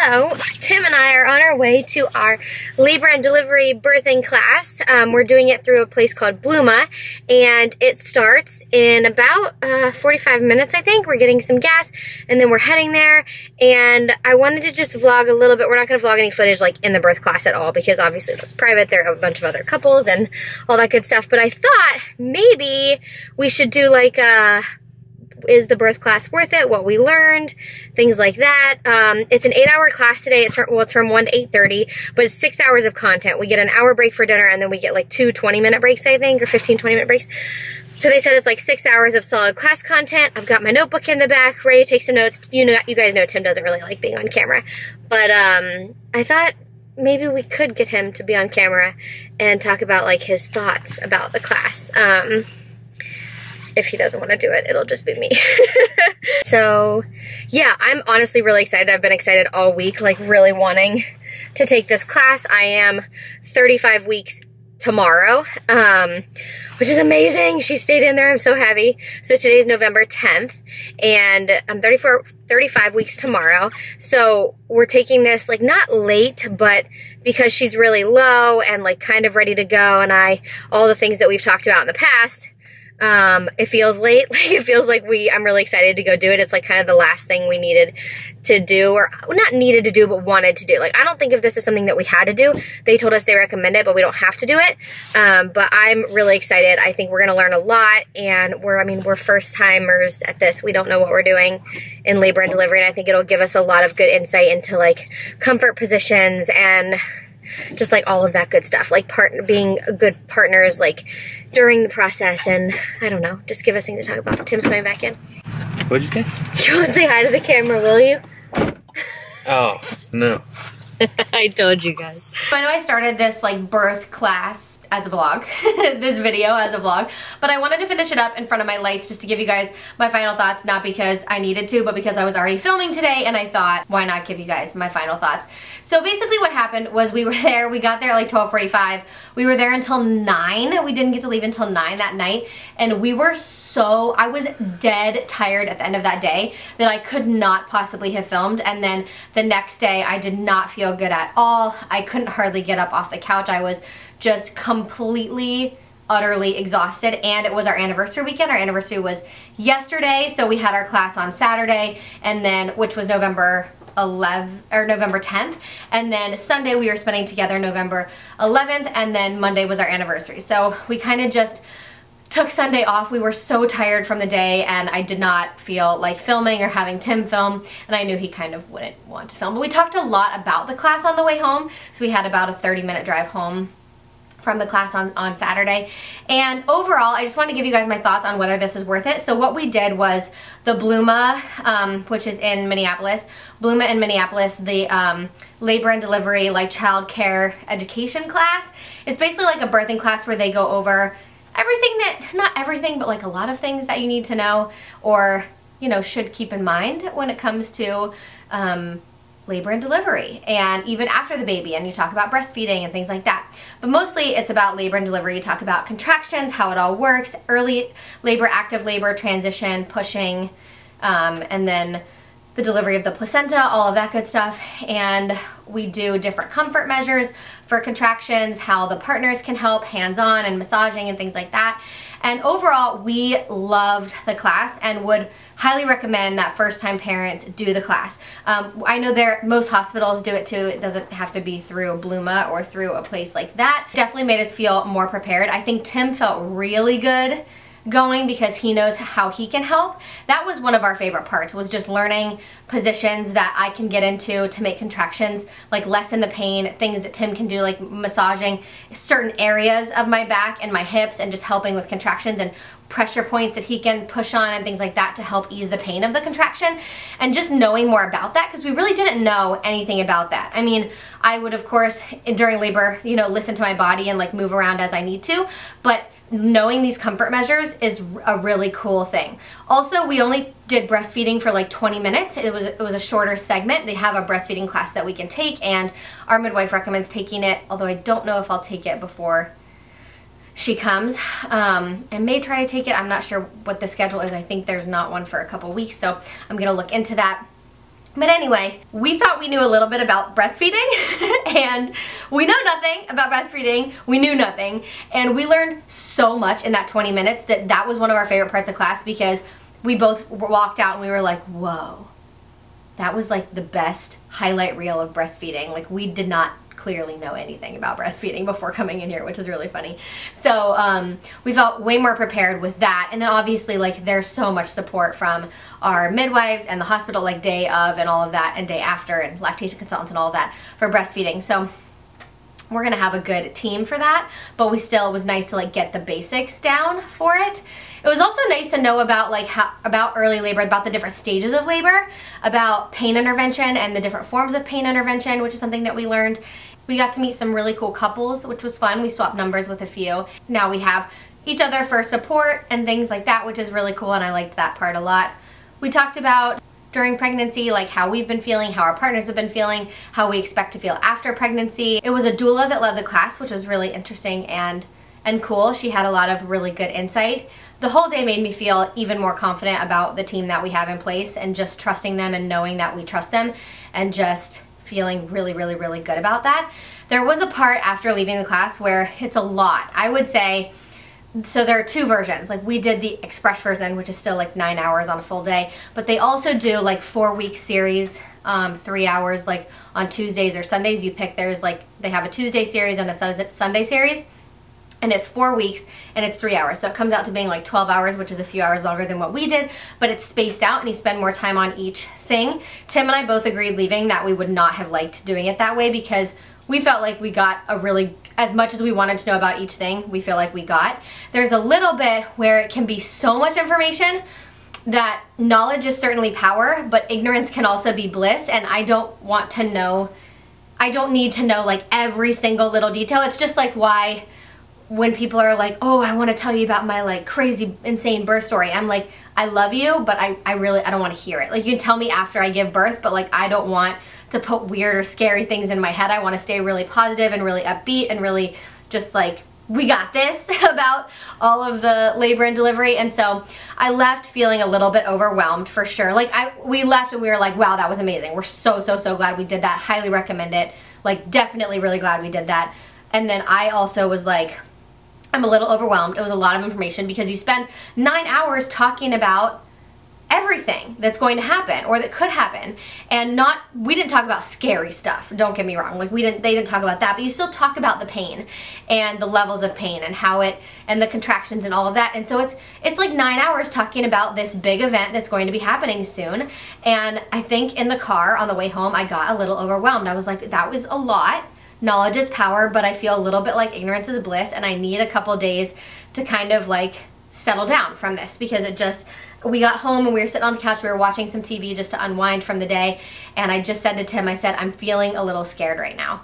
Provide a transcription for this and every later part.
So, Tim and I are on our way to our labor and delivery birthing class. We're doing it through a place called Bluma, and it starts in about 45 minutes, I think. We're getting some gas, and then we're heading there, and I wanted to just vlog a little bit. We're not going to vlog any footage like in the birth class at all, because obviously that's private. There are a bunch of other couples and all that good stuff, but I thought maybe we should do like a is the birth class worth it, what we learned, things like that. It's an 8-hour class today. It's from 1 to 8:30, but it's 6 hours of content. We get an hour break for dinner, and then we get like 2 20-minute breaks, I think, or 15 20-minute breaks. So they said it's like 6 hours of solid class content. I've got my notebook in the back, ready to take some notes. You guys know Tim doesn't really like being on camera, but I thought maybe we could get him to be on camera and talk about like his thoughts about the class. If he doesn't want to do it, it'll just be me. So, yeah, I'm honestly really excited. I've been excited all week, like really wanting to take this class. I am 35 weeks tomorrow, which is amazing. She stayed in there. I'm so happy. So today's November 10th, and I'm 35 weeks tomorrow. So we're taking this like not late, but because she's really low and like kind of ready to go, and all the things that we've talked about in the past, it feels late. Like it feels like I'm really excited to go do it. It's like kind of the last thing we needed to do, or not needed to do, but wanted to do. Like, I don't think if this is something that we had to do. They told us they recommend it, but we don't have to do it. But I'm really excited. I think we're going to learn a lot, and we're first timers at this. We don't know what we're doing in labor and delivery, and I think it'll give us a lot of good insight into like comfort positions and just like all of that good stuff, like being good partners, like during the process, and I don't know, just give us things to talk about. Tim's coming back in. What'd you say? You won't say hi to the camera, will you? Oh, no. I told you guys. I know I started this like birth class as a vlog, this video as a vlog, but I wanted to finish it up in front of my lights just to give you guys my final thoughts, not because I needed to, but because I was already filming today, and I thought, why not give you guys my final thoughts? So basically what happened was we got there at like 12:45. We were there until 9. We didn't get to leave until 9 that night, and I was dead tired at the end of that day that I could not possibly have filmed. And then the next day I did not feel good at all. I couldn't hardly get up off the couch. I was just completely, utterly exhausted, and it was our anniversary weekend. Our anniversary was yesterday, so we had our class on Saturday, and then, which was November 10th, and then Sunday we were spending together November 11th, and then Monday was our anniversary. So we kind of just took Sunday off. We were so tired from the day, and I did not feel like filming or having Tim film, and I knew he kind of wouldn't want to film. But we talked a lot about the class on the way home, so we had about a 30-minute drive home from the class on Saturday. And overall, I just wanted to give you guys my thoughts on whether this is worth it. So what we did was the Bluma, which is in Minneapolis, Bluma in Minneapolis, the labor and delivery, like child care education class. It's basically like a birthing class where they go over everything not everything, but like a lot of things that you need to know, or, you know, should keep in mind when it comes to labor and delivery, and even after the baby, and you talk about breastfeeding and things like that. But mostly it's about labor and delivery. You talk about contractions, how it all works, early labor, active labor, transition, pushing, and then the delivery of the placenta, all of that good stuff. And we do different comfort measures for contractions, how the partners can help, hands-on and massaging and things like that. And overall, we loved the class and would highly recommend that first-time parents do the class. I know most hospitals do it too. It doesn't have to be through Bluma or through a place like that. Definitely made us feel more prepared. I think Tim felt really good going because he knows how he can help. That was one of our favorite parts, was just learning positions that I can get into to make contractions like lessen the pain, things that Tim can do like massaging certain areas of my back and my hips, and just helping with contractions and pressure points that he can push on and things like that to help ease the pain of the contraction. And just knowing more about that, because we really didn't know anything about that. I mean, I would of course during labor, you know, listen to my body and like move around as I need to, but knowing these comfort measures is a really cool thing. Also, we only did breastfeeding for like 20 minutes. It was a shorter segment. They have a breastfeeding class that we can take, and our midwife recommends taking it, although I don't know if I'll take it before she comes. I may try to take it. I'm not sure what the schedule is. I think there's not one for a couple weeks, so I'm gonna look into that. But anyway, we thought we knew a little bit about breastfeeding and we know nothing about breastfeeding. We knew nothing, and we learned so much in that 20 minutes that was one of our favorite parts of class, because we both walked out and we were like, whoa, that was like the best highlight reel of breastfeeding. Like, we did not clearly know anything about breastfeeding before coming in here, which is really funny. So we felt way more prepared with that. And then obviously, like, there's so much support from our midwives and the hospital, like day of and all of that, and day after, and lactation consultants and all of that for breastfeeding. So we're gonna have a good team for that, but we still, it was nice to like get the basics down for it. It was also nice to know about like about early labor, about the different stages of labor, about pain intervention and the different forms of pain intervention, which is something that we learned. We got to meet some really cool couples, which was fun. We swapped numbers with a few. Now we have each other for support and things like that, which is really cool, and I liked that part a lot. We talked about during pregnancy, like how we've been feeling, how our partners have been feeling, how we expect to feel after pregnancy. It was a doula that led the class, which was really interesting and cool. She had a lot of really good insight. The whole day made me feel even more confident about the team that we have in place, and just trusting them and knowing that we trust them, and just feeling really, really, really good about that. There was a part after leaving the class where it's a lot. I would say, so there are two versions. Like, we did the express version, which is still like 9 hours on a full day, but they also do like 4-week series, 3 hours like on Tuesdays or Sundays. You pick theirs, like they have a Tuesday series and a Sunday series, and it's 4 weeks and it's 3 hours. So it comes out to being like 12 hours, which is a few hours longer than what we did, but it's spaced out and you spend more time on each thing. Tim and I both agreed leaving that we would not have liked doing it that way, because we felt like we got a really, as much as we wanted to know about each thing, we feel like we got. There's a little bit where it can be so much information that knowledge is certainly power, but ignorance can also be bliss, and I don't want to know, I don't need to know like every single little detail. It's just like why when people are like, oh, I want to tell you about my like crazy, insane birth story, I'm like, I love you, but I don't want to hear it. Like, you can tell me after I give birth, but like, I don't want to put weird or scary things in my head. I want to stay really positive and really upbeat and really just like, we got this about all of the labor and delivery. And so I left feeling a little bit overwhelmed, for sure. Like, we left and we were like, wow, that was amazing. We're so, so, so glad we did that. Highly recommend it. Like, definitely really glad we did that. And then I also was like, I'm a little overwhelmed. It was a lot of information, because you spend 9 hours talking about everything that's going to happen or that could happen, and we didn't talk about scary stuff, don't get me wrong, like they didn't talk about that, but you still talk about the pain and the levels of pain and how it, and the contractions and all of that. And so it's like 9 hours talking about this big event that's going to be happening soon. And I think in the car on the way home I got a little overwhelmed. I was like, that was a lot. Knowledge is power, but I feel a little bit like ignorance is bliss, and I need a couple days to kind of like settle down from this, because we got home and we were sitting on the couch, we were watching some TV just to unwind from the day, and I just said to Tim, I said, I'm feeling a little scared right now.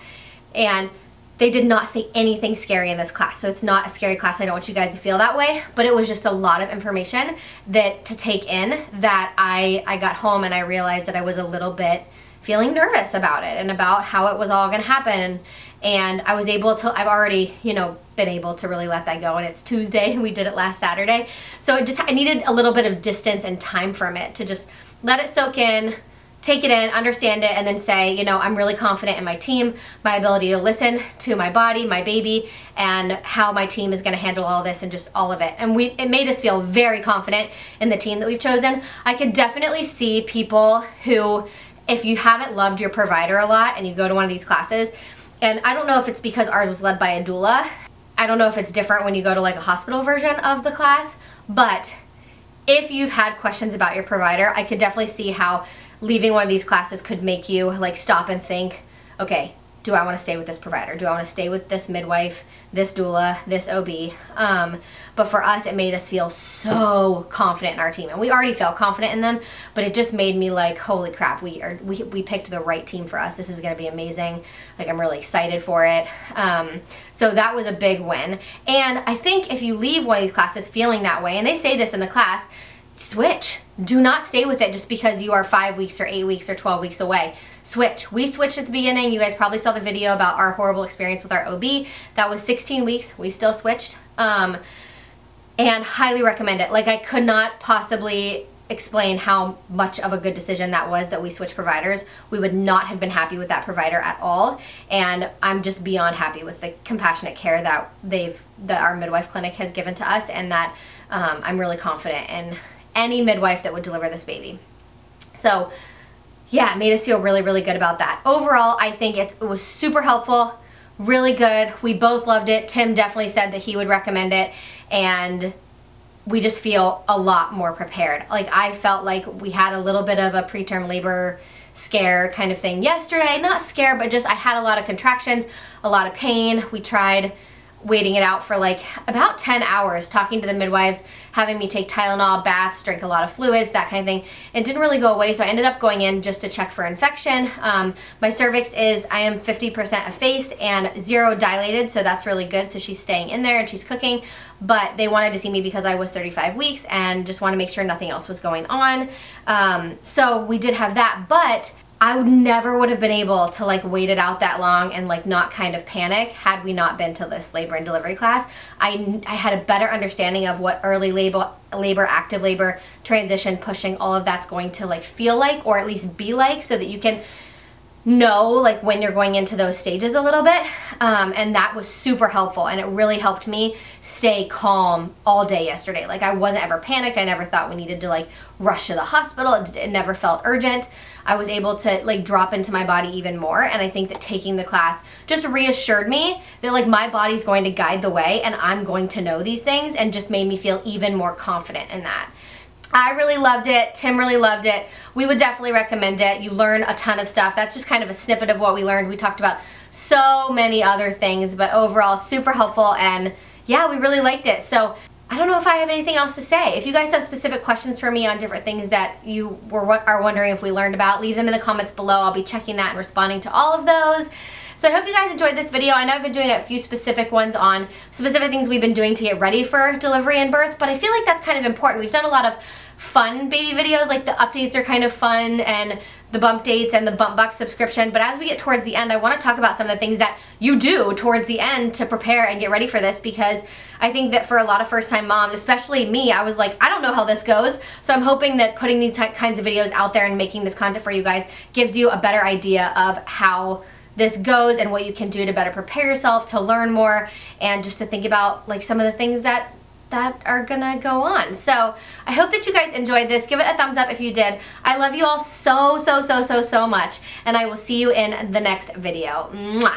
And they did not say anything scary in this class, so it's not a scary class. I don't want you guys to feel that way, but it was just a lot of information to take in, that I got home and I realized that I was a little bit feeling nervous about it and about how it was all going to happen. And I was able to, I've already, you know, been able to really let that go, and it's Tuesday and we did it last Saturday. So I needed a little bit of distance and time from it to just let it soak in, take it in, understand it, and then say, you know, I'm really confident in my team, my ability to listen to my body, my baby, and how my team is going to handle all this and just all of it. And it made us feel very confident in the team that we've chosen. I could definitely see people who, if you haven't loved your provider a lot and you go to one of these classes, and I don't know if it's because ours was led by a doula, I don't know if it's different when you go to like a hospital version of the class, but if you've had questions about your provider, I could definitely see how leaving one of these classes could make you like stop and think, okay, do I want to stay with this provider? Do I want to stay with this midwife, this doula, this OB? But for us, it made us feel so confident in our team. And we already felt confident in them, but it just made me like, holy crap, we picked the right team for us. This is going to be amazing. Like, I'm really excited for it. So that was a big win. And I think if you leave one of these classes feeling that way, and they say this in the class, switch. Do not stay with it just because you are 5 weeks or 8 weeks or 12 weeks away. Switch. We switched at the beginning. You guys probably saw the video about our horrible experience with our OB. That was 16 weeks. We still switched. And highly recommend it. Like, I could not possibly explain how much of a good decision that was that we switched providers. We would not have been happy with that provider at all, and I'm just beyond happy with the compassionate care that our midwife clinic has given to us, and that I'm really confident in any midwife that would deliver this baby. So yeah, it made us feel really, really good about that. Overall, I think it was super helpful, really good. We both loved it. Tim definitely said that he would recommend it, and we just feel a lot more prepared. Like, I felt like we had a little bit of a preterm labor scare kind of thing yesterday. Not scare, but just I had a lot of contractions, a lot of pain. We tried waiting it out for like about 10 hours, talking to the midwives, having me take Tylenol, baths, drink a lot of fluids, that kind of thing. It didn't really go away, so I ended up going in just to check for infection. My cervix I am 50% effaced and 0 dilated, so that's really good. So she's staying in there and she's cooking, but they wanted to see me because I was 35 weeks and just want to make sure nothing else was going on. So we did have that, but I never would have been able to like wait it out that long and like not kind of panic had we not been to this labor and delivery class. I had a better understanding of what early labor, active labor, transition, pushing, all of that's going to like feel like, or at least be like, so that you can know like when you're going into those stages a little bit. And that was super helpful, and it really helped me stay calm all day yesterday. Like, I wasn't ever panicked. I never thought we needed to like rush to the hospital. It never felt urgent. I was able to like drop into my body even more, and I think that taking the class just reassured me that like my body's going to guide the way and I'm going to know these things, and just made me feel even more confident in that. I really loved it. Tim really loved it. We would definitely recommend it. You learn a ton of stuff. That's just kind of a snippet of what we learned. We talked about so many other things, but overall super helpful, and yeah, we really liked it. So I don't know if I have anything else to say. If you guys have specific questions for me on different things that you are wondering if we learned about, leave them in the comments below. I'll be checking that and responding to all of those. So I hope you guys enjoyed this video. I know I've been doing a few specific ones on specific things we've been doing to get ready for delivery and birth, but I feel like that's kind of important. We've done a lot of fun baby videos, like the updates are kind of fun, and the bump dates and the bump box subscription, but as we get towards the end, I want to talk about some of the things that you do towards the end to prepare and get ready for this, because I think that for a lot of first-time moms, especially me, I was like, I don't know how this goes, so I'm hoping that putting these kinds of videos out there and making this content for you guys gives you a better idea of how this goes and what you can do to better prepare yourself, to learn more, and just to think about like some of the things that are gonna go on. So I hope that you guys enjoyed this. Give it a thumbs up if you did. I love you all so much, and I will see you in the next video. Mwah.